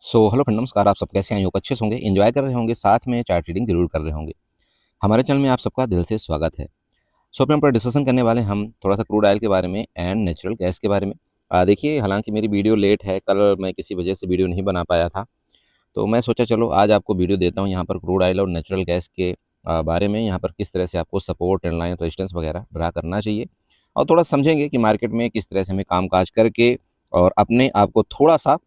Hello friend, नमस्कार। आप सब कैसे हैं? अच्छे से होंगे, एंजॉय कर रहे होंगे, साथ में चार्ट रीडिंग जरूर कर रहे होंगे। हमारे चैनल में आप सबका दिल से स्वागत है। अपने पर डिस्कशन करने वाले हम थोड़ा सा क्रूड ऑयल के बारे में एंड नेचुरल गैस के बारे में। देखिए, हालांकि मेरी वीडियो लेट है, कल मैं किसी वजह से वीडियो नहीं बना पाया था, तो मैं सोचा चलो आज आपको वीडियो देता हूँ यहाँ पर क्रूड ऑयल और नेचुरल गैस के बारे में। यहाँ पर किस तरह से आपको सपोर्ट, ट्रेंड लाइन, रेजिस्टेंस वगैरह ड्रा करना चाहिए, और थोड़ा समझेंगे कि मार्केट में किस तरह से हमें काम काज करके और अपने आप को थोड़ा सा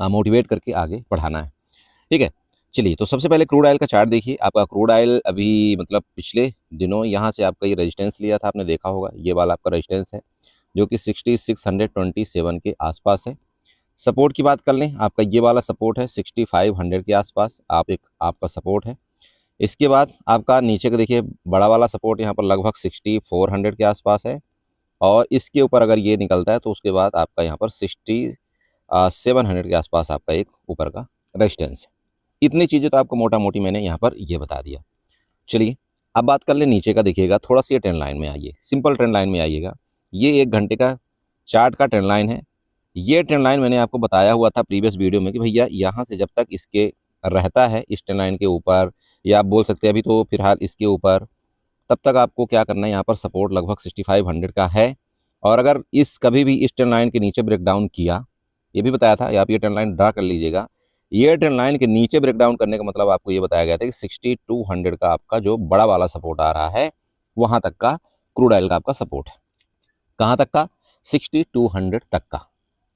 मोटिवेट करके आगे बढ़ाना है। ठीक है, चलिए। तो सबसे पहले क्रूड ऑयल का चार्ट देखिए। आपका क्रूड ऑयल अभी मतलब पिछले दिनों यहाँ से आपका ये रेजिस्टेंस लिया था, आपने देखा होगा, ये वाला आपका रेजिस्टेंस है जो कि 6627 के आसपास है। सपोर्ट की बात कर लें, आपका ये वाला सपोर्ट है 6500 के आसपास, आपका सपोर्ट है। इसके बाद आपका नीचे का देखिए, बड़ा वाला सपोर्ट यहाँ पर लगभग 6400 के आसपास है, और इसके ऊपर अगर ये निकलता है तो उसके बाद आपका यहाँ पर 6700 के आसपास आपका एक ऊपर का रेजिस्टेंस है। इतनी चीज़ें तो आपको मोटा मोटी मैंने यहाँ पर ये बता दिया। चलिए, अब बात कर ले नीचे का। देखिएगा, थोड़ा सा ये ट्रेंड लाइन में आइए, सिंपल ट्रेंड लाइन में आइएगा। ये 1 घंटे का चार्ट का ट्रेंड लाइन है। ये ट्रेंड लाइन मैंने आपको बताया हुआ था प्रीवियस वीडियो में कि भैया यहाँ से जब तक इसके रहता है इस ट्रेंड लाइन के ऊपर, या आप बोल सकते हैं अभी तो फिलहाल इसके ऊपर, तब तक आपको क्या करना है, यहाँ पर सपोर्ट लगभग 6500 का है। और अगर इस कभी भी इस ट्रेंड लाइन के नीचे ब्रेकडाउन किया, ये भी बताया था, आप ये ट्रेंड लाइन ड्रा कर लीजिएगा। ये ट्रेंड लाइन के नीचे ब्रेकडाउन करने का मतलब आपको ये बताया गया था कि 6200 का आपका जो बड़ा वाला सपोर्ट आ रहा है, वहां तक का क्रूड ऑयल का आपका सपोर्ट है। कहां तक का? 6200 तक का।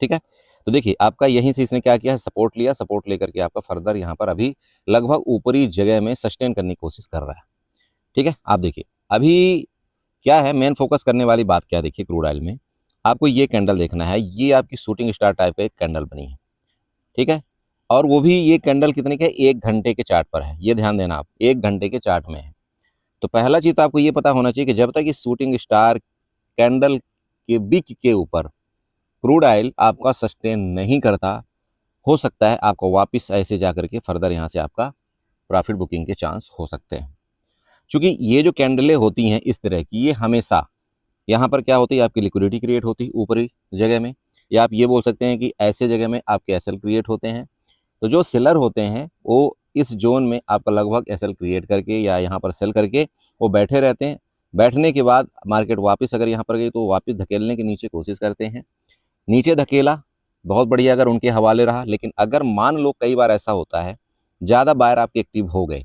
ठीक है, तो देखिए आपका यहीं से इसने क्या किया है, सपोर्ट लिया, सपोर्ट लेकर के आपका फर्दर यहाँ पर अभी लगभग ऊपरी जगह में सस्टेन करने की कोशिश कर रहा है। ठीक है, आप देखिए अभी क्या है, मेन फोकस करने वाली बात क्या है, देखिए क्रूड ऑयल में आपको ये कैंडल देखना है। ये आपकी शूटिंग स्टार टाइप का एक कैंडल बनी है। ठीक है, और वो भी ये कैंडल कितने के? 1 घंटे के चार्ट पर है, ये ध्यान देना, आप 1 घंटे के चार्ट में है। तो पहला चीज तो आपको ये पता होना चाहिए कि जब तक इस शूटिंग स्टार कैंडल के बिक के ऊपर क्रूड ऑयल आपका सस्टेन नहीं करता, हो सकता है आपको वापस ऐसे जा करके फर्दर यहाँ से आपका प्रॉफिट बुकिंग के चांस हो सकते हैं। क्योंकि ये जो कैंडलें होती हैं इस तरह की, ये हमेशा यहाँ पर क्या होती है, आपकी लिक्विडिटी क्रिएट होती है ऊपरी जगह में, या आप ये बोल सकते हैं कि ऐसे जगह में आपके एसएल क्रिएट होते हैं। तो जो सेलर होते हैं वो इस जोन में आपका लगभग एसएल क्रिएट करके या यहाँ पर सेल करके वो बैठे रहते हैं। बैठने के बाद मार्केट वापस अगर यहाँ पर गई तो वापस धकेलने की नीचे कोशिश करते हैं। नीचे धकेला, बहुत बढ़िया अगर उनके हवाले रहा। लेकिन अगर मान लो कई बार ऐसा होता है, ज़्यादा बायर आपके एक्टिव हो गए,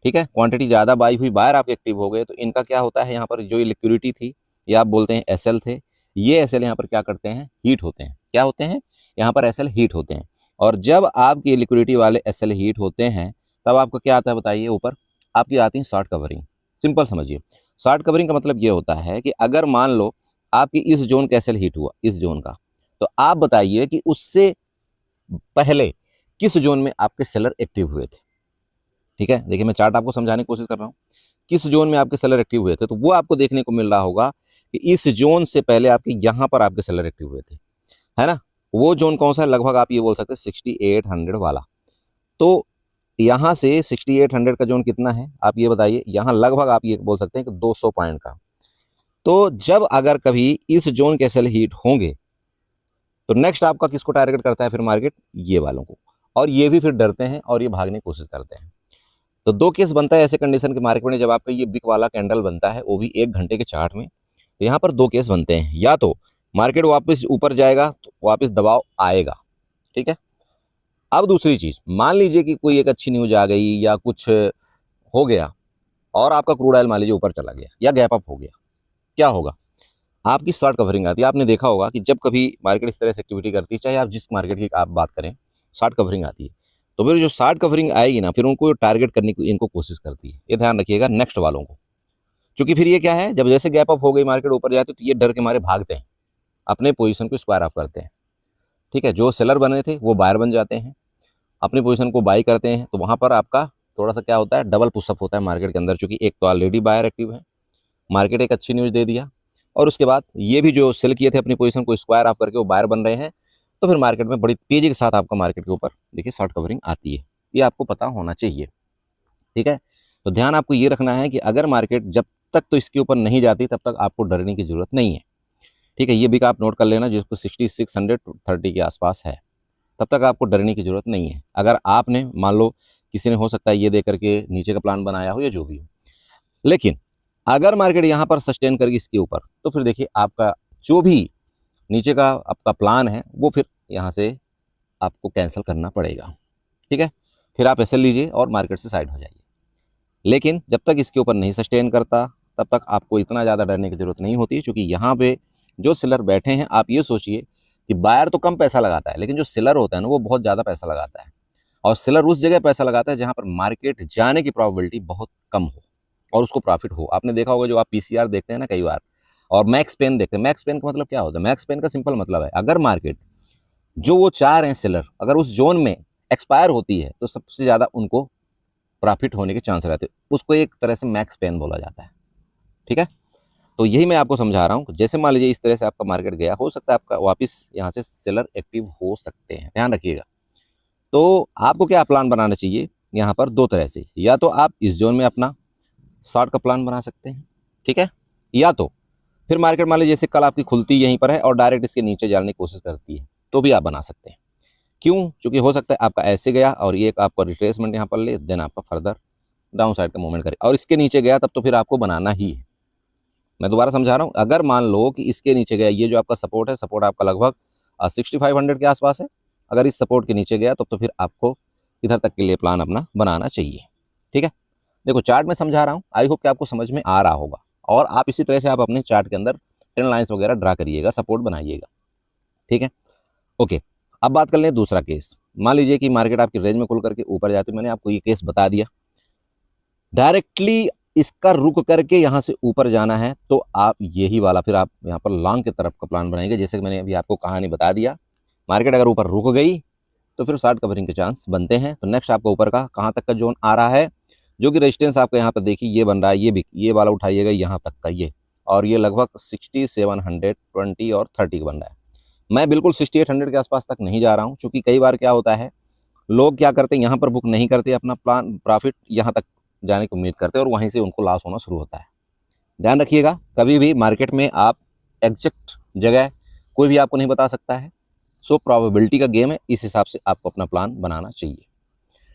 ठीक है, क्वांटिटी ज़्यादा बाई हुई, बायर आपके एक्टिव हो गए, तो इनका क्या होता है, यहाँ पर जो ये लिक्विडिटी थी, या आप बोलते हैं एसएल थे, ये एसएल यहाँ पर क्या करते हैं, हीट होते हैं। क्या होते हैं? यहाँ पर एसएल हीट होते हैं। और जब आपकी लिक्विडिटी वाले एसएल हीट होते हैं, तब आपको क्या आता है बताइए, ऊपर आपकी आती है शॉर्ट कवरिंग। सिंपल समझिए, शॉर्ट कवरिंग का मतलब ये होता है कि अगर मान लो आपकी इस जोन का एसएल हीट हुआ, इस जोन का, तो आप बताइए कि उससे पहले किस जोन में आपके सेलर एक्टिव हुए थे। ठीक है, देखिए मैं चार्ट आपको समझाने की कोशिश कर रहा हूँ, किस जोन में आपके सेलर एक्टिव हुए थे, तो वो आपको देखने को मिल रहा होगा कि इस जोन से पहले आपके यहाँ पर आपके सेलर एक्टिव हुए थे, है ना। वो जोन कौन सा है? लगभग आप ये बोल सकते हैं 6800 वाला। तो यहाँ से 6800 का जोन कितना है, आप ये बताइए। यहाँ लगभग आप ये बोल सकते हैं कि 200 पॉइंट का। तो जब अगर कभी इस जोन के सेल हीट होंगे, तो नेक्स्ट आपका किसको टारगेट करता है फिर मार्केट? ये वालों को। और ये भी फिर डरते हैं और ये भागने की कोशिश करते हैं। तो दो केस बनता है ऐसे कंडीशन के मार्केट में, जब आपका ये बिग वाला कैंडल बनता है, वो भी 1 घंटे के चार्ट में, तो यहाँ पर दो केस बनते हैं। या तो मार्केट वापस ऊपर जाएगा तो वापस दबाव आएगा, ठीक है। अब दूसरी चीज, मान लीजिए कि कोई एक अच्छी न्यूज आ गई या कुछ हो गया और आपका क्रूड ऑयल मान लीजिए ऊपर चला गया या गैप अप हो गया, क्या होगा? आपकी शॉर्ट कवरिंग आती है। आपने देखा होगा कि जब कभी मार्केट इस तरह से एक्टिविटी करती है, चाहे आप जिस मार्केट की आप बात करें, शॉर्ट कवरिंग आती है। तो फिर जो शॉर्ट कवरिंग आएगी ना, फिर उनको टारगेट करने की इनको कोशिश करती है। ये ध्यान रखिएगा नेक्स्ट वालों को, क्योंकि फिर ये क्या है, जब जैसे गैप अप हो गई मार्केट ऊपर जाती है, तो ये डर के मारे भागते हैं, अपने पोजीशन को स्क्वायर ऑफ करते हैं। ठीक है, जो सेलर बने थे वो बायर बन जाते हैं, अपनी पोजीशन को बाई करते हैं। तो वहां पर आपका थोड़ा सा क्या होता है, डबल पुशअप होता है मार्केट के अंदर, क्योंकि एक तो ऑलरेडी बायर एक्टिव है, मार्केट एक अच्छी न्यूज दे दिया, और उसके बाद ये भी जो सेल किए थे अपनी पोजीशन को स्क्वायर ऑफ करके वो बायर बन रहे हैं। तो फिर मार्केट में बड़ी तेजी के साथ आपका मार्केट के ऊपर देखिए शॉर्ट कवरिंग आती है। ये आपको पता होना चाहिए, ठीक है। तो ध्यान आपको ये रखना है कि अगर मार्केट जब तक तो इसके ऊपर नहीं जाती, तब तक आपको डरने की जरूरत नहीं है। ठीक है, ये भी आप नोट कर लेना, जिसको 6630 के आसपास है। तब तक आपको डरने की ज़रूरत नहीं है। अगर आपने मान लो किसी ने हो सकता है ये देख करके नीचे का प्लान बनाया हो या जो भी हो, लेकिन अगर मार्केट यहाँ पर सस्टेन करेगी इसके ऊपर, तो फिर देखिए आपका जो भी नीचे का आपका प्लान है वो फिर यहाँ से आपको कैंसिल करना पड़ेगा। ठीक है, फिर आप ऐसे लीजिए और मार्केट से साइड हो जाइए। लेकिन जब तक इसके ऊपर नहीं सस्टेन करता तब तक आपको इतना ज़्यादा डरने की ज़रूरत नहीं होती, क्योंकि यहाँ पे जो सेलर बैठे हैं, आप ये सोचिए कि बायर तो कम पैसा लगाता है, लेकिन जो सेलर होता है ना वो बहुत ज़्यादा पैसा लगाता है। और सेलर उस जगह पैसा लगाता है जहाँ पर मार्केट जाने की प्रोबेबिलिटी बहुत कम हो और उसको प्रॉफिट हो। आपने देखा होगा जो आप पीसीआर देखते हैं ना कई बार, और मैक्स पेन देखते हैं। मैक्स पेन का मतलब क्या होता है? मैक्स पेन का सिंपल मतलब है, अगर मार्केट जो वो चाह रहे हैं सेलर, अगर उस जोन में एक्सपायर होती है तो सबसे ज़्यादा उनको प्रॉफिट होने के चांस रहते हैं। उसको एक तरह से मैक्स पेन बोला जाता है। ठीक है, तो यही मैं आपको समझा रहा हूँ। जैसे मान लीजिए इस तरह से आपका मार्केट गया, हो सकता है आपका वापस यहाँ से सेलर एक्टिव हो सकते हैं, ध्यान रखिएगा। तो आपको क्या प्लान बनाना चाहिए यहाँ पर? दो तरह से, या तो आप इस जोन में अपना शॉर्ट का प्लान बना सकते हैं, ठीक है, या तो फिर मार्केट मान लीजिए जैसे कल आपकी खुलती यहीं पर है और डायरेक्ट इसके नीचे जाने की कोशिश करती है, तो भी आप बना सकते हैं। क्यों? क्योंकि हो सकता है आपका ऐसे गया और ये एक आपका रिट्रेसमेंट यहाँ पर ले, देन आपका फर्दर डाउन साइड का मूवमेंट करे और इसके नीचे गया, तब तो फिर आपको बनाना ही है। मैं दोबारा समझा रहा हूँ, अगर मान लो कि इसके नीचे गया, ये जो आपका सपोर्ट है, सपोर्ट आपका लगभग 6500 के आसपास है, अगर इस सपोर्ट के नीचे गया तो फिर आपको इधर तक के लिए प्लान अपना बनाना चाहिए। ठीक है, देखो चार्ट में समझा रहा हूँ, आई होप कि आपको समझ में आ रहा होगा। और आप इसी तरह से आप अपने चार्ट के अंदर ट्रेंड लाइंस वगैरह ड्रा करिएगा, सपोर्ट बनाइएगा। ठीक है, ओके। अब बात कर लें दूसरा केस। मान लीजिए कि मार्केट आपकी रेंज में खुल करके ऊपर जाती है, मैंने आपको ये केस बता दिया, डायरेक्टली इसका रुक करके यहाँ से ऊपर जाना है, तो आप यही वाला फिर आप यहाँ पर लॉन्ग की तरफ का प्लान बनाएंगे। जैसे कि मैंने अभी आपको कहानी बता दिया, मार्केट अगर ऊपर रुक गई तो फिर शॉर्ट कवरिंग के चांस बनते हैं। तो नेक्स्ट आपका ऊपर का कहाँ तक का जोन आ रहा है, जो कि रेजिस्टेंस आपका यहाँ पर देखिए ये बन रहा है, ये वाला उठाइएगा यहाँ तक का ये, और ये लगभग 6720 और 30 का बन रहा है। मैं बिल्कुल 6800 के आसपास तक नहीं जा रहा हूँ, क्योंकि कई बार क्या होता है, लोग क्या करते हैं यहाँ पर बुक नहीं करते अपना प्लान, प्रॉफिट यहाँ तक जाने की उम्मीद करते हैं और वहीं से उनको लॉस होना शुरू होता है। ध्यान रखिएगा, कभी भी मार्केट में आप एग्जैक्ट जगह कोई भी आपको नहीं बता सकता है। सो प्रोबेबिलिटी का गेम है, इस हिसाब से आपको अपना प्लान बनाना चाहिए।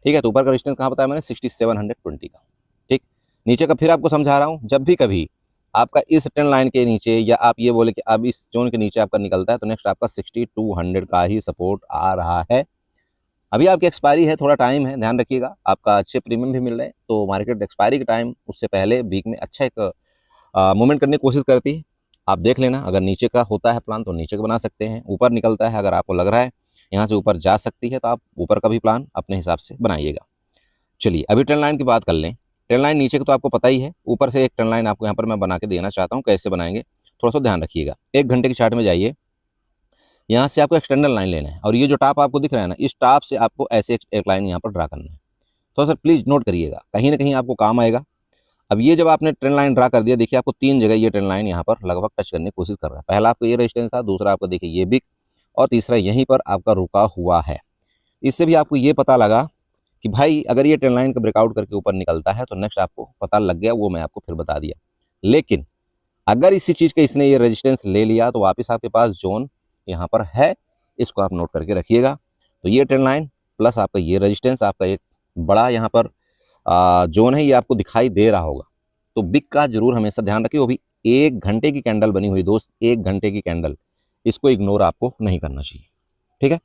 ठीक है, तो ऊपर का रेजिस्टेंस कहाँ बताया मैंने? 6720 का। ठीक, नीचे का फिर आपको समझा रहा हूँ, जब भी कभी आपका इस ट्रेंड लाइन के नीचे, या आप ये बोले कि अब इस जोन के नीचे आपका निकलता है, तो नेक्स्ट आपका 6200 का ही सपोर्ट आ रहा है। अभी आपकी एक्सपायरी है, थोड़ा टाइम है, ध्यान रखिएगा, आपका अच्छे प्रीमियम भी मिल रहे हैं। तो मार्केट एक्सपायरी के टाइम उससे पहले वीक में अच्छा एक मूवमेंट करने की कोशिश करती है। आप देख लेना, अगर नीचे का होता है प्लान तो नीचे का बना सकते हैं, ऊपर निकलता है अगर आपको लग रहा है यहाँ से ऊपर जा सकती है, तो आप ऊपर का भी प्लान अपने हिसाब से बनाइएगा। चलिए अभी ट्रेंड लाइन की बात कर लें। ट्रेंड लाइन नीचे का तो आपको पता ही है, ऊपर से एक ट्रेंड लाइन आपको यहाँ पर मैं बना के देना चाहता हूँ, कैसे बनाएंगे थोड़ा सा ध्यान रखिएगा। 1 घंटे की चार्ट में जाइए, यहाँ से आपको एक्सटर्नल लाइन लेना है और ये जो टॉप आपको दिख रहा है ना, इस टॉप से आपको ऐसे एक लाइन यहाँ पर ड्रा करना है। तो सर प्लीज़ नोट करिएगा, कहीं ना कहीं आपको काम आएगा। अब ये जब आपने ट्रेंड लाइन ड्रा कर दिया, देखिए आपको 3 जगह ये ट्रेंड लाइन यहाँ पर लगभग टच करने की कोशिश कर रहा है। पहला आपको ये रेजिस्टेंस था, दूसरा आपको देखिए ये बिग, और तीसरा यहीं पर आपका रुका हुआ है। इससे भी आपको ये पता लगा कि भाई अगर ये ट्रेंड लाइन का ब्रेकआउट करके ऊपर निकलता है तो नेक्स्ट आपको पता लग गया, वो मैं आपको फिर बता दिया। लेकिन अगर इसी चीज़ का इसने ये रेजिस्टेंस ले लिया तो वापस आपके पास जोन यहाँ पर है, इसको आप नोट करके रखिएगा। तो ये ट्रेंड लाइन प्लस आपका ये रेजिस्टेंस, आपका एक बड़ा यहाँ पर जोन है, ये आपको दिखाई दे रहा होगा। तो बिग का जरूर हमेशा ध्यान रखिए, वो भी 1 घंटे की कैंडल बनी हुई दोस्त, 1 घंटे की कैंडल, इसको इग्नोर आपको नहीं करना चाहिए। ठीक है,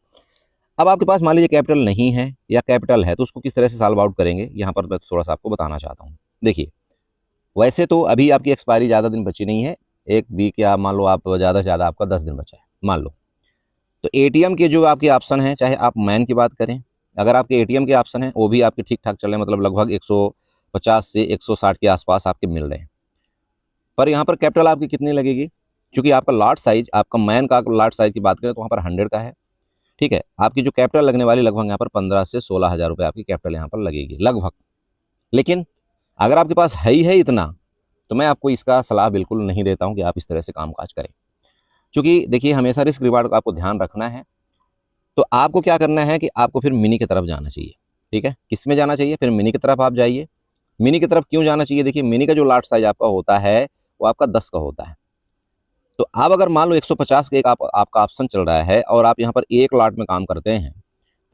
अब आपके पास मान लीजिए कैपिटल नहीं है या कैपिटल है, तो उसको किस तरह से सॉल्व आउट करेंगे, यहाँ पर मैं थोड़ा सा आपको बताना चाहता हूँ। देखिए वैसे तो अभी आपकी एक्सपायरी ज़्यादा दिन बची नहीं है, 1 वीक या मान लो आप ज़्यादा से ज़्यादा आपका 10 दिन बचा है मान लो। तो एटीएम के जो आपके ऑप्शन हैं, चाहे आप मैन की बात करें, अगर आपके एटीएम के ऑप्शन हैं वो भी आपके ठीक ठाक चल रहे हैं, मतलब लगभग 150 से 160 के आसपास आपके मिल रहे हैं। पर यहाँ पर कैपिटल आपकी कितनी लगेगी, क्योंकि आपका लॉट साइज, आपका मैन का लॉट साइज की बात करें तो वहाँ पर 100 का है। ठीक है, आपकी जो कैपिटल लगने वाली लगभग यहाँ पर 15 से 16 हज़ार रुपये आपकी कैपिटल यहाँ पर लगेगी लगभग। लेकिन अगर आपके पास है ही है इतना, तो मैं आपको इसका सलाह बिल्कुल नहीं देता हूँ कि आप इस तरह से कामकाज करें, क्योंकि देखिए हमेशा रिस्क रिवार्ड का आपको ध्यान रखना है। तो आपको क्या करना है कि आपको फिर मिनी की तरफ जाना चाहिए। ठीक है, किस में जाना चाहिए? फिर मिनी की तरफ आप जाइए। मिनी की तरफ क्यों जाना चाहिए? देखिए मिनी का जो लॉट साइज आपका होता है वो आपका 10 का होता है। तो आप अगर मान लो 150 का एक आपका ऑप्शन चल रहा है और आप यहाँ पर 1 लॉट में काम करते हैं,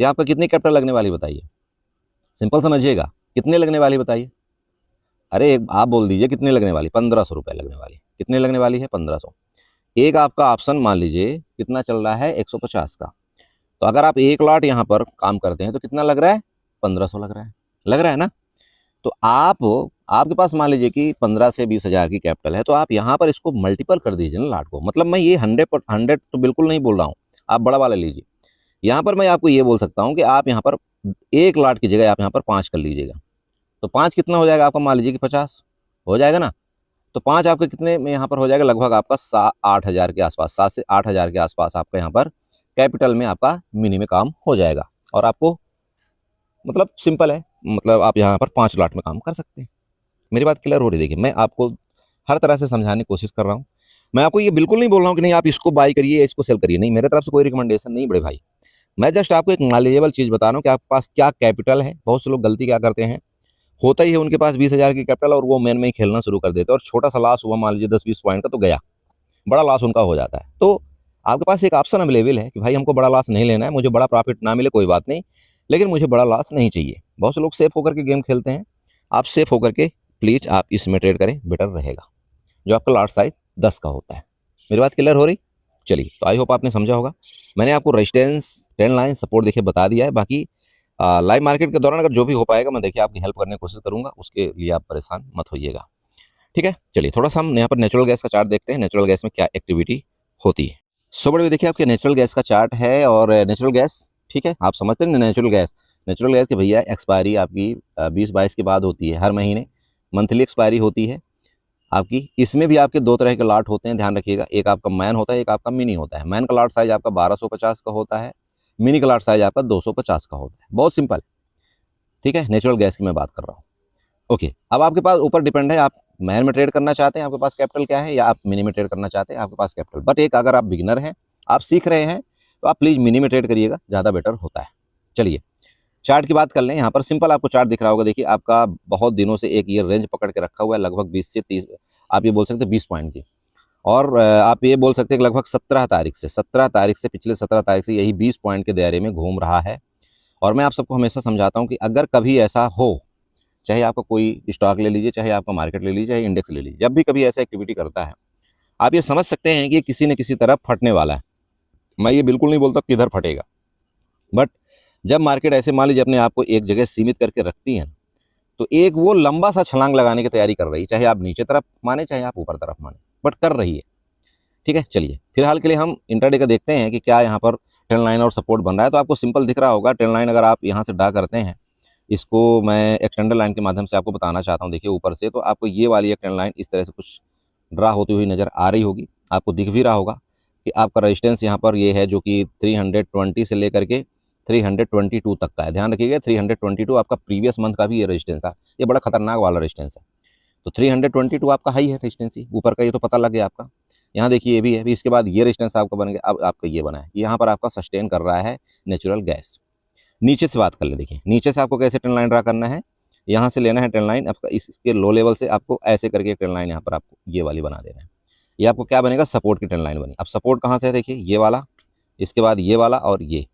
ये आपका कितनी कैपिटल लगने वाली बताइए, सिंपल समझिएगा, कितने लगने वाली बताइए। अरे आप बोल दीजिए कितने लगने वाली, 1500 रुपये लगने वाली। कितने लगने वाली है, 1500। एक आपका ऑप्शन मान लीजिए कितना चल रहा है, 150 का। तो अगर आप 1 लॉट यहाँ पर काम करते हैं तो कितना लग रहा है, 1500 लग रहा है ना। तो आपके पास मान लीजिए कि 15 से 20 हज़ार की कैपिटल है, तो आप यहाँ पर इसको मल्टीपल कर दीजिए ना लाट को। मतलब मैं ये 100 तो बिल्कुल नहीं बोल रहा हूँ, आप बड़ा वाला लीजिए। यहाँ पर मैं आपको ये बोल सकता हूँ कि आप यहाँ पर 1 लॉट की जगह आप यहाँ पर 5 कर लीजिएगा। तो 5 कितना हो जाएगा आपका, मान लीजिए कि 50 हो जाएगा ना। तो 5 आपके कितने में यहाँ पर हो जाएगा, लगभग आपका 8 हज़ार के आसपास, 7 से 8 हज़ार के आसपास आपका यहाँ पर कैपिटल में आपका मिनी में काम हो जाएगा। और आपको मतलब सिंपल है, मतलब आप यहाँ पर 5 लॉट में काम कर सकते हैं। मेरी बात क्लियर हो रही है। देखिए मैं आपको हर तरह से समझाने की कोशिश कर रहा हूँ। मैं आपको ये बिल्कुल नहीं बोल रहा हूँ कि नहीं आप इसको बाय करिए इसको सेल करिए, नहीं, मेरे तरफ से कोई रिकमेंडेशन नहीं बड़े भाई। मैं जस्ट आपको एक नॉलेजेबल चीज़ बता रहा हूँ कि आपके पास क्या कैपिटल है। बहुत से लोग गलती क्या करते हैं, होता ही है उनके पास 20 हज़ार की कैपिटल और वो मेन में ही खेलना शुरू कर देते हैं, और छोटा सा लॉस हुआ मान लीजिए 10-20 पॉइंट का तो गया, बड़ा लॉस उनका हो जाता है। तो आपके पास एक ऑप्शन अवेलेबल है कि भाई हमको बड़ा लॉस नहीं लेना है, मुझे बड़ा प्रॉफिट ना मिले कोई बात नहीं, लेकिन मुझे बड़ा लॉस नहीं चाहिए। बहुत से लोग सेफ होकर के गेम खेलते हैं, आप सेफ होकर के प्लीज़ आप इसमें ट्रेड करें, बेटर रहेगा। जो आपका लॉट साइज 10 का होता है। मेरी बात क्लियर हो रही। चलिए, तो आई होप आपने समझा होगा। मैंने आपको रेजिस्टेंस, ट्रेंड लाइन, सपोर्ट देखिए बता दिया है। बाकी लाइव मार्केट के दौरान अगर जो भी हो पाएगा मैं देखिए आपकी हेल्प करने की कोशिश करूंगा, उसके लिए आप परेशान मत होइएगा, ठीक है। चलिए थोड़ा सा हम यहाँ पर नेचुरल गैस का चार्ट देखते हैं, नेचुरल गैस में क्या एक्टिविटी होती है। सो बड़े देखिए आपके नेचुरल गैस का चार्ट है, और नेचुरल गैस ठीक है, आप समझते हैं नेचुरल गैस की भैया एक्सपायरी आपकी 20-22 के बाद होती है, हर महीने मंथली एक्सपायरी होती है आपकी। इसमें भी आपके 2 तरह के लॉट होते हैं, ध्यान रखिएगा। एक आपका मैन होता है, एक आपका मिनी होता है। मैन का लॉट साइज आपका 1250 का होता है, मिनी का लॉट साइज आपका 250 का होता है। बहुत सिंपल, ठीक है। नेचुरल गैस की मैं बात कर रहा हूँ। ओके, अब आपके पास ऊपर डिपेंड है, आप मैन में ट्रेड करना चाहते हैं, आपके पास कैपिटल क्या है, या आप मिनी में ट्रेड करना चाहते हैं, आपके पास कैपिटल। बट एक अगर आप बिगिनर हैं, आप सीख रहे हैं, तो आप प्लीज़ मिनी में ट्रेड करिएगा, ज़्यादा बेटर होता है। चलिए चार्ट की बात कर लें। यहाँ पर सिंपल आपको चार्ट दिख रहा होगा। देखिए आपका बहुत दिनों से एक ये रेंज पकड़ के रखा हुआ है, लगभग 20 से 30, आप ये बोल सकते हैं 20 पॉइंट की। और आप ये बोल सकते हैं कि लगभग 17 तारीख से पिछले 17 तारीख से यही 20 पॉइंट के दायरे में घूम रहा है। और मैं आप सबको हमेशा समझाता हूँ कि अगर कभी ऐसा हो, चाहे आपका कोई स्टॉक ले लीजिए, चाहे आपका मार्केट ले लीजिए, चाहे इंडेक्स ले लीजिए, जब भी कभी ऐसा एक्टिविटी करता है, आप ये समझ सकते हैं कि किसी न किसी तरफ फटने वाला है। मैं ये बिल्कुल नहीं बोलता किधर फटेगा, बट जब मार्केट ऐसे मान लीजिए अपने आप को एक जगह सीमित करके रखती है, तो एक वो लंबा सा छलांग लगाने की तैयारी कर रही है, चाहे आप नीचे तरफ माने चाहे आप ऊपर तरफ माने, बट कर रही है, ठीक है। चलिए फिलहाल के लिए हम इंट्राडे का देखते हैं कि क्या यहाँ पर ट्रेंड लाइन और सपोर्ट बन रहा है। तो आपको सिंपल दिख रहा होगा ट्रेंड लाइन, अगर आप यहाँ से ड्रा करते हैं, इसको मैं एक्सटेंडर लाइन के माध्यम से आपको बताना चाहता हूँ। देखिए ऊपर से तो आपको ये वाली एक ट्रेंड लाइन इस तरह से कुछ ड्रा होती हुई नज़र आ रही होगी, आपको दिख भी रहा होगा कि आपका रेजिस्टेंस यहाँ पर ये है, जो कि 320 से लेकर के 322 तक का है। ध्यान रखिएगा 322 आपका प्रीवियस मंथ का भी ये रेजिस्टेंस था, ये बड़ा खतरनाक वाला रेजिस्टेंस है। तो 322 आपका हाई है रेजिस्टेंस ही, ऊपर का ये तो पता लग गया आपका। यहाँ देखिए ये भी है, इसके बाद ये रेजिस्टेंस आपका बन गया, अब आपका ये बना है, यहाँ पर आपका सस्टेन कर रहा है नेचुरल गैस। नीचे से बात कर ले, देखिए नीचे से आपको कैसे ट्रेंड लाइन ड्रा करना है, यहाँ से लेना है ट्रेंड लाइन आपका, इसके लो लेवल से आपको ऐसे करके ट्रेंड लाइन यहाँ पर आपको ये वाली बना देना है। ये आपको क्या बनेगा, सपोर्ट की ट्रेंड लाइन बनी। अब सपोर्ट कहाँ से है, देखिए ये वाला, इसके बाद ये वाला और ये,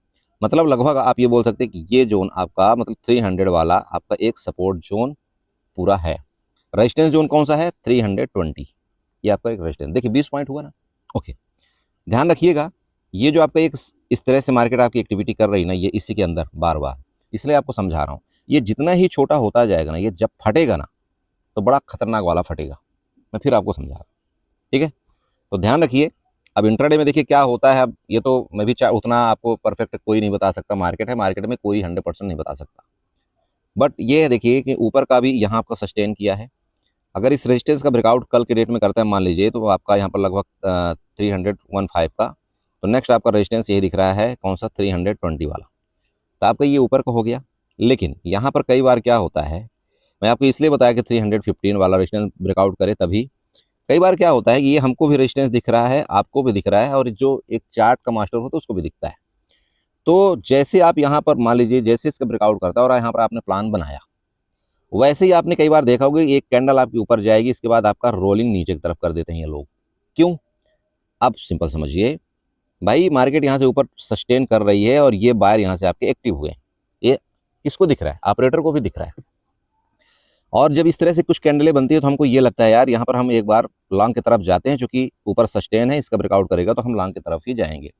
मतलब लगभग आप ये बोल सकते हैं कि ये जोन आपका मतलब 300 वाला आपका एक सपोर्ट जोन पूरा है। रेजिस्टेंस जोन कौन सा है, 320, ये आपका एक रेजिस्टेंस। देखिए 20 पॉइंट हुआ ना। ओके, ध्यान रखिएगा, ये जो आपका एक इस तरह से मार्केट आपकी एक्टिविटी कर रही ना, ये इसी के अंदर बार बार, इसलिए आपको समझा रहा हूँ, ये जितना ही छोटा होता जाएगा ना, ये जब फटेगा ना तो बड़ा खतरनाक वाला फटेगा। मैं फिर आपको समझा रहा हूँ, ठीक है। तो ध्यान रखिए। अब इंट्राडे में देखिए क्या होता है। अब ये तो मैं भी उतना आपको परफेक्ट कोई नहीं बता सकता, मार्केट है, मार्केट में कोई 100% नहीं बता सकता। बट ये देखिए कि ऊपर का भी यहाँ आपका सस्टेन किया है। अगर इस रेजिस्टेंस का ब्रेकआउट कल के डेट में करता है मान लीजिए, तो आपका यहाँ पर लगभग 315 का, तो नेक्स्ट आपका रेजिस्टेंस यही दिख रहा है, कौन सा, 320 वाला। तो आपका ये ऊपर का हो गया। लेकिन यहाँ पर कई बार क्या होता है, मैं आपको इसलिए बताया कि 315 वाला रेजिस्टेंस ब्रेकआउट करे तभी। कई बार क्या होता है कि ये हमको भी रेजिस्टेंस दिख रहा है, आपको भी दिख रहा है, और जो एक चार्ट का मास्टर होता है उसको भी दिखता है। तो जैसे आप यहाँ पर मान लीजिए जैसे इसका ब्रेकआउट करता है और यहाँ पर आपने प्लान बनाया, वैसे ही आपने कई बार देखा होगा एक कैंडल आपके ऊपर जाएगी, इसके बाद आपका रोलिंग नीचे की तरफ कर देते हैं ये लोग। क्यों? अब सिंपल समझिए, भाई मार्केट यहाँ से ऊपर सस्टेन कर रही है और ये बायर यहाँ से आपके एक्टिव हुए, ये किसको दिख रहा है? ऑपरेटर को भी दिख रहा है। और जब इस तरह से कुछ कैंडलें बनती है तो हमको ये लगता है यार यहाँ पर हम एक बार लॉन्ग की तरफ जाते हैं, चूंकि ऊपर सस्टेन है, इसका ब्रेकआउट करेगा तो हम लॉन्ग की तरफ ही जाएंगे।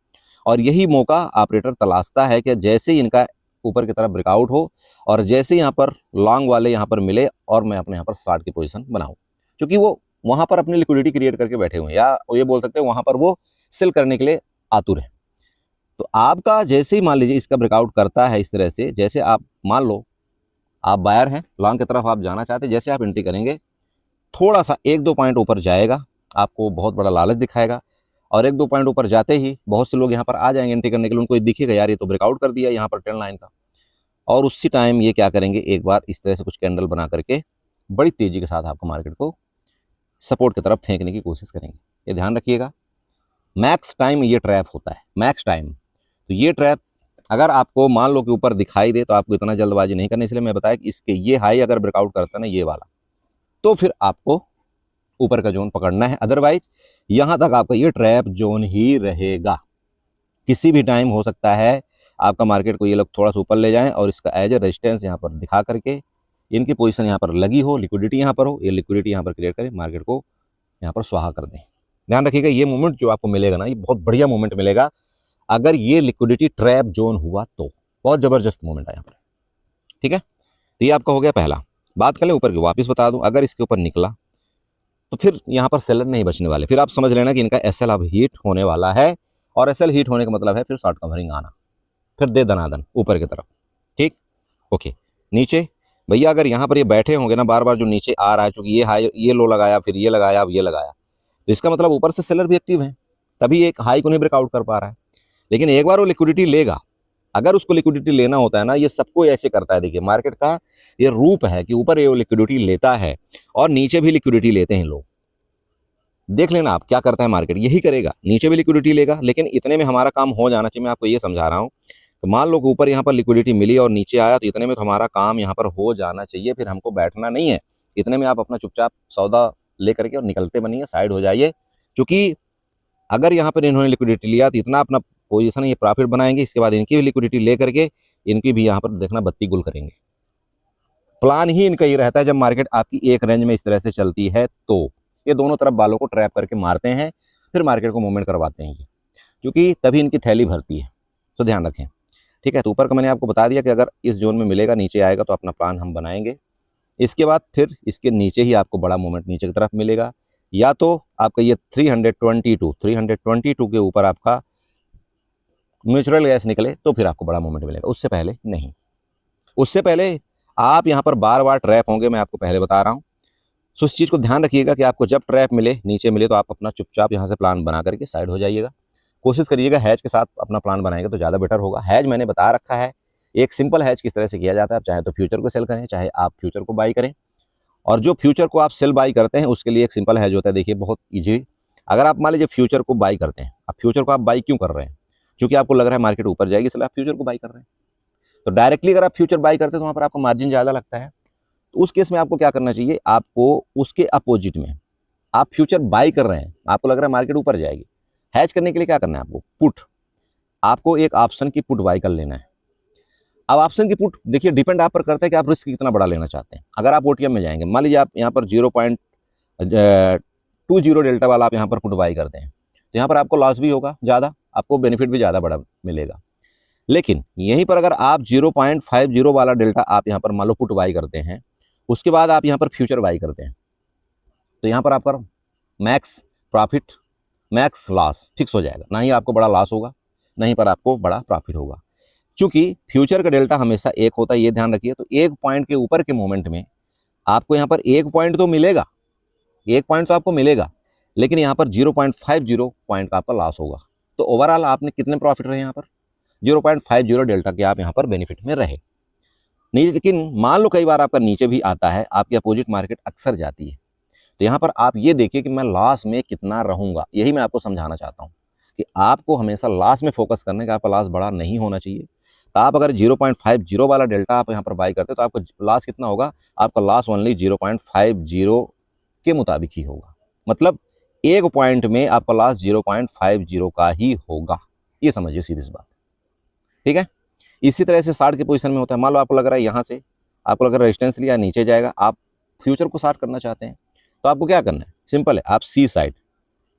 और यही मौका ऑपरेटर तलाशता है कि जैसे ही इनका ऊपर की तरफ ब्रेकआउट हो और जैसे यहाँ पर लॉन्ग वाले यहाँ पर मिले और मैं अपने यहाँ पर शॉर्ट की पोजीशन बनाऊं, क्योंकि वो वहां पर अपनी लिक्विडिटी क्रिएट करके बैठे हुए हैं, या ये बोल सकते हैं वहां पर वो सेल करने के लिए आतुर है। तो आपका जैसे ही मान लीजिए इसका ब्रेकआउट करता है इस तरह से, जैसे आप मान लो आप बायर हैं, लॉन्ग की तरफ आप जाना चाहते हैं, जैसे आप एंट्री करेंगे थोड़ा सा 1-2 पॉइंट ऊपर जाएगा, आपको बहुत बड़ा लालच दिखाएगा और 1-2 पॉइंट ऊपर जाते ही बहुत से लोग यहाँ पर आ जाएंगे एंट्री करने के लिए, उनको दिखेगा यार ये तो ब्रेकआउट कर दिया यहाँ पर ट्रेंड लाइन का, और उसी टाइम ये क्या करेंगे, एक बार इस तरह से कुछ कैंडल बना करके बड़ी तेजी के साथ आपको मार्केट को सपोर्ट की तरफ फेंकने की कोशिश करेंगे। ये ध्यान रखिएगा, मैक्स टाइम ये ट्रैप होता है, मैक्स टाइम। तो ये ट्रैप अगर आपको मान लो कि ऊपर दिखाई दे तो आपको इतना जल्दबाजी नहीं करनी, इसलिए मैं बताया कि इसके ये हाई अगर ब्रेकआउट करता है ना ये वाला, तो फिर आपको ऊपर का जोन पकड़ना है, अदरवाइज यहां तक आपका ये ट्रैप जोन ही रहेगा। किसी भी टाइम हो सकता है आपका मार्केट को ये लोग थोड़ा सा ऊपर ले जाएं और इसका एज ए रेजिस्टेंस यहाँ पर दिखा करके इनकी पोजीशन यहाँ पर लगी हो, लिक्विडिटी यहाँ पर हो, ये लिक्विडिटी यहाँ पर क्रिएट करें, मार्केट को यहाँ पर स्वाहा कर दें। ध्यान रखिएगा ये मोमेंट जो आपको मिलेगा ना, ये बहुत बढ़िया मोमेंट मिलेगा अगर ये लिक्विडिटी ट्रैप जोन हुआ तो, बहुत जबरदस्त मोमेंट है यहाँ पर। ठीक है, तो ये आपका हो गया पहला। बात करें ऊपर की, वापस बता दूं, अगर इसके ऊपर निकला तो फिर यहाँ पर सेलर नहीं बचने वाले, फिर आप समझ लेना कि इनका एसएल अब हीट होने वाला है, और एसएल हीट होने का मतलब है फिर शॉर्ट कवरिंग आना, फिर दे दनादन ऊपर की तरफ। ठीक, ओके। नीचे भैया अगर यहाँ पर ये बैठे होंगे ना, बार बार जो नीचे आ रहा है, चूंकि ये हाई, ये लो लगाया, फिर ये लगाया, अब ये लगाया, तो इसका मतलब ऊपर से सेलर भी एक्टिव है, तभी एक हाई को नहीं ब्रेकआउट कर पा रहा है। लेकिन एक बार वो लिक्विडिटी लेगा, अगर उसको लिक्विडिटी लेना होता है ना, ये सबको ऐसे करता है, देखिए मार्केट का ये रूप है कि ऊपर ये लिक्विडिटी लेता है और नीचे भी लिक्विडिटी लेते हैं लोग। देख लेना आप क्या करता है मार्केट, यही करेगा, नीचे भी लिक्विडिटी लेगा, लेकिन इतने में हमारा काम हो जाना चाहिए। मैं आपको ये समझा रहा हूँ, तो मान लो कि ऊपर यहाँ पर लिक्विडिटी मिली और नीचे आया, तो इतने में तो हमारा काम यहाँ पर हो जाना चाहिए, फिर हमको बैठना नहीं है। इतने में आप अपना चुपचाप सौदा ले करके और निकलते बनिए, साइड हो जाइए, क्योंकि अगर यहाँ पर इन्होंने लिक्विडिटी लिया तो इतना अपना पोजीशन ये प्रॉफिट बनाएंगे, इसके बाद इनकी भी लिक्विडिटी ले करके इनकी भी यहाँ पर देखना बत्ती गुल करेंगे। प्लान ही इनका ये रहता है जब मार्केट आपकी एक रेंज में इस तरह से चलती है, तो ये दोनों तरफ बालों को ट्रैप करके मारते हैं, फिर मार्केट को मूवमेंट करवाते हैं ये, क्योंकि तभी इनकी थैली भरती है। तो ध्यान रखें, ठीक है। तो ऊपर का मैंने आपको बता दिया कि अगर इस जोन में मिलेगा, नीचे आएगा तो अपना प्लान हम बनाएंगे। इसके बाद फिर इसके नीचे ही आपको बड़ा मूवमेंट नीचे की तरफ मिलेगा, या तो आपका ये 322 के ऊपर आपका नेचुरल गैस निकले तो फिर आपको बड़ा मूवमेंट मिलेगा, उससे पहले नहीं। उससे पहले आप यहाँ पर बार बार ट्रैप होंगे, मैं आपको पहले बता रहा हूँ। सो इस चीज़ को ध्यान रखिएगा कि आपको जब ट्रैप मिले, नीचे मिले, तो आप अपना चुपचाप यहाँ से प्लान बना करके साइड हो जाइएगा। कोशिश करिएगा हैज के साथ अपना प्लान बनाएंगे तो ज़्यादा बेटर होगा। हैज मैंने बता रखा है, एक सिंपल हैज किस तरह से किया जाता है। चाहे तो फ्यूचर को सेल करें, चाहे आप फ्यूचर को बाई करें, और जो फ्यूचर को आप सेल बाई करते हैं उसके लिए एक सिंपल हैज होता है। देखिए बहुत ईजी, अगर आप मान लीजिए फ्यूचर को बाई करते हैं, अब फ्यूचर को आप बाई क्यों कर रहे हैं? क्योंकि आपको लग रहा है मार्केट ऊपर जाएगी, इसलिए आप फ्यूचर को बाई कर रहे हैं। तो डायरेक्टली अगर आप फ्यूचर बाई करते हैं तो वहाँ पर आपका मार्जिन ज़्यादा लगता है, तो उस केस में आपको क्या करना चाहिए, आपको उसके अपोजिट में आप फ्यूचर बाई कर रहे हैं, आपको लग रहा है मार्केट ऊपर जाएगी, हैज करने के लिए क्या करना है आपको, पुट, आपको एक ऑप्शन की पुट बाई कर लेना है। अब ऑप्शन की पुट देखिए डिपेंड आप पर करता है कि आप रिस्क कितना बड़ा लेना चाहते हैं। अगर आप ओटीएम में जाएंगे, मान लीजिए आप यहाँ पर 0.20 डेल्टा वाला आप यहाँ पर पुट बाई करते हैं, तो यहाँ पर आपको लॉस भी होगा ज़्यादा, आपको बेनिफिट भी ज़्यादा बड़ा मिलेगा। लेकिन यहीं पर अगर आप 0.50 वाला डेल्टा आप यहाँ पर मान लो पुट बाई करते हैं, उसके बाद आप यहाँ पर फ्यूचर बाई करते हैं, तो यहाँ पर आपका max profit max loss fix हो जाएगा। ना ही आपको बड़ा लॉस होगा, नहीं पर आपको बड़ा प्रॉफिट होगा, क्योंकि फ्यूचर का डेल्टा हमेशा एक होता है, ये ध्यान रखिए। तो एक पॉइंट के ऊपर के मोमेंट में आपको यहाँ पर एक पॉइंट तो मिलेगा, एक पॉइंट तो आपको मिलेगा, लेकिन यहाँ पर 0.50 पॉइंट का आपका लॉस होगा। तो ओवरऑल आपने कितने प्रॉफिट रहे यहाँ पर, 0.50 डेल्टा के आप यहाँ पर बेनिफिट में रहे नहीं। लेकिन मान लो कई बार आपका नीचे भी आता है, आपकी अपोजिट मार्केट अक्सर जाती है, तो यहाँ पर आप ये देखिए कि मैं लॉस में कितना रहूँगा। यही मैं आपको समझाना चाहता हूँ कि आपको हमेशा लॉस में फोकस करने का, आपका लॉस बड़ा नहीं होना चाहिए। तो आप अगर 0.50 वाला डेल्टा आप यहाँ पर बाई करते तो आपका लॉस कितना होगा, आपका लॉस ओनली 0.50 के मुताबिक ही होगा। मतलब एक पॉइंट में आपका लॉस 0.50 का ही होगा। ये समझिए सीधी सी बात। ठीक है, इसी तरह से 60 की पोजीशन में होता है। मान लो आपको लग रहा है यहाँ से आपको लग रहा है रेजिस्टेंस लिया नीचे जाएगा, आप फ्यूचर को 60 करना चाहते हैं, तो आपको क्या करना है, सिंपल है, आप सी साइड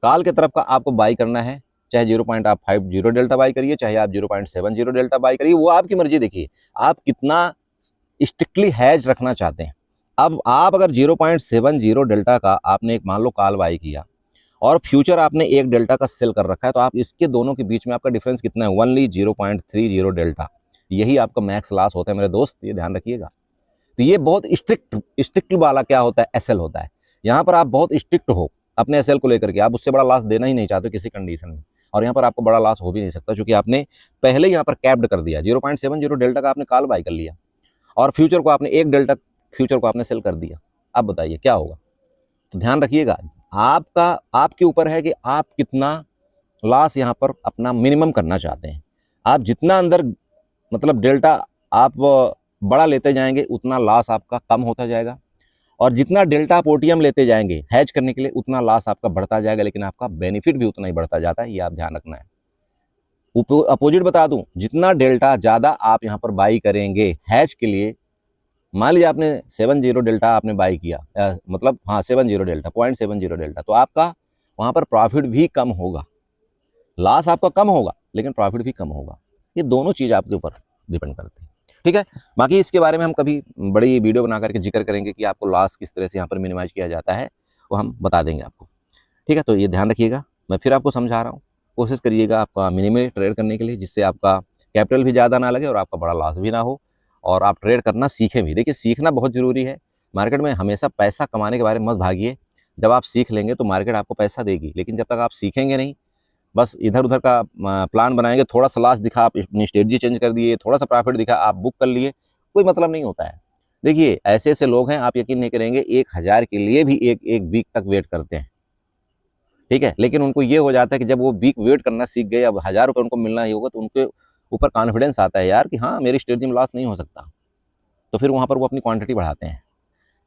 कॉल की तरफ का आपको बाई करना है। चाहे 0.50 डेल्टा बाई करिए, चाहे आप 0.70 डेल्टा बाई करिए, वो आपकी मर्जी। देखिए आप कितना स्ट्रिक्टली हैज रखना चाहते हैं। अब आप अगर 0.70 डेल्टा का आपने एक मान लो कॉल बाई किया और फ्यूचर आपने 1 डेल्टा का सेल कर रखा है, तो आप इसके दोनों के बीच में आपका डिफरेंस कितना है, ओनली 0.30 डेल्टा। यही आपका मैक्स लॉस होता है मेरे दोस्त, ये ध्यान रखिएगा। तो ये बहुत स्ट्रिक्ट वाला क्या होता है, एसएल होता है। यहाँ पर आप बहुत स्ट्रिक्ट हो अपने एसएल को लेकर के, आप उससे बड़ा लॉस देना ही नहीं चाहते किसी कंडीशन में, और यहाँ पर आपको बड़ा लॉस हो भी नहीं सकता क्योंकि आपने पहले यहाँ पर कैप्ड कर दिया। 0.70 डेल्टा का आपने कॉल बाई कर लिया और फ्यूचर को आपने 1 डेल्टा फ्यूचर को आपने सेल कर दिया। अब बताइए क्या होगा। तो ध्यान रखिएगा, आपका आपके ऊपर है कि आप कितना लॉस यहाँ पर अपना मिनिमम करना चाहते हैं। आप जितना अंदर मतलब डेल्टा आप बड़ा लेते जाएंगे उतना लॉस आपका कम होता जाएगा, और जितना डेल्टा आप ओटीएम लेते जाएंगे हैज करने के लिए उतना लॉस आपका बढ़ता जाएगा, लेकिन आपका बेनिफिट भी उतना ही बढ़ता जाता है। ये आप ध्यान रखना है। अपोजिट बता दूं, जितना डेल्टा ज़्यादा आप यहाँ पर बाई करेंगे हैज के लिए, मान लीजिए आपने 70 डेल्टा आपने बाई किया, मतलब हाँ 70 डेल्टा 0.70 डेल्टा, तो आपका वहाँ पर प्रॉफिट भी कम होगा। लॉस आपका कम होगा लेकिन प्रॉफिट भी कम होगा। ये दोनों चीज़ आपके ऊपर डिपेंड करती है। ठीक है, बाकी इसके बारे में हम कभी बड़ी वीडियो बना करके जिक्र करेंगे कि आपको लॉस किस तरह से यहाँ पर मिनिमाइज किया जाता है, वो हम बता देंगे आपको। ठीक है, तो ये ध्यान रखिएगा, मैं फिर आपको समझा रहा हूँ। कोशिश करिएगा आपका मिनिमम ट्रेड करने के लिए, जिससे आपका कैपिटल भी ज़्यादा ना लगे और आपका बड़ा लॉस भी ना हो, और आप ट्रेड करना सीखें भी। देखिए सीखना बहुत ज़रूरी है। मार्केट में हमेशा पैसा कमाने के बारे में मत भागिए। जब आप सीख लेंगे तो मार्केट आपको पैसा देगी, लेकिन जब तक आप सीखेंगे नहीं, बस इधर उधर का प्लान बनाएंगे, थोड़ा सा लॉस दिखा आप अपनी स्ट्रेटजी चेंज कर दिए, थोड़ा सा प्रॉफिट दिखा आप बुक कर लिए, कोई मतलब नहीं होता है। देखिए ऐसे ऐसे लोग हैं, आप यकीन नहीं करेंगे, 1000 के लिए भी एक वीक तक वेट करते हैं। ठीक है, लेकिन उनको ये हो जाता है कि जब वो वीक वेट करना सीख गए, अब 1000 रुपये उनको मिलना ही होगा, तो उनके ऊपर कॉन्फिडेंस आता है यार कि हाँ मेरी स्ट्रेटजी में लॉस नहीं हो सकता। तो फिर वहाँ पर वो अपनी क्वांटिटी बढ़ाते हैं।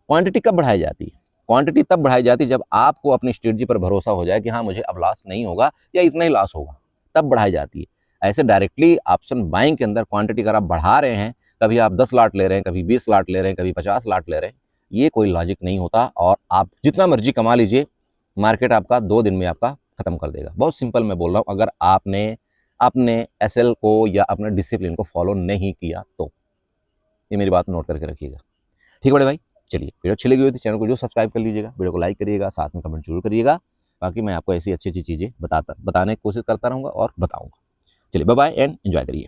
क्वांटिटी कब बढ़ाई जाती है, क्वांटिटी तब बढ़ाई जाती है जब आपको अपनी स्ट्रेटजी पर भरोसा हो जाए कि हाँ मुझे अब लॉस नहीं होगा या इतना ही लॉस होगा, तब बढ़ाई जाती है। ऐसे डायरेक्टली ऑप्शन बाइंग के अंदर क्वांटिटी अगर आप बढ़ा रहे हैं, कभी आप 10 लाट ले रहे हैं, कभी 20 लाट ले रहे हैं, कभी 50 लाट ले रहे हैं, ये कोई लॉजिक नहीं होता, और आप जितना मर्जी कमा लीजिए, मार्केट आपका 2 दिन में आपका खत्म कर देगा। बहुत सिंपल मैं बोल रहा हूँ, अगर आपने अपने एसएल को या अपने डिसिप्लिन को फॉलो नहीं किया तो। ये मेरी बात नोट करके रखिएगा। ठीक है बड़े भाई, चलिए वीडियो अच्छी लगी हुई तो चैनल को जो सब्सक्राइब कर लीजिएगा, वीडियो को लाइक करिएगा, साथ में कमेंट जरूर करिएगा। बाकी मैं आपको ऐसी अच्छी अच्छी चीज़ें बताने की कोशिश करता रहूँगा और बताऊँगा। चलिए बाय बाय एंड एंजॉय करिए।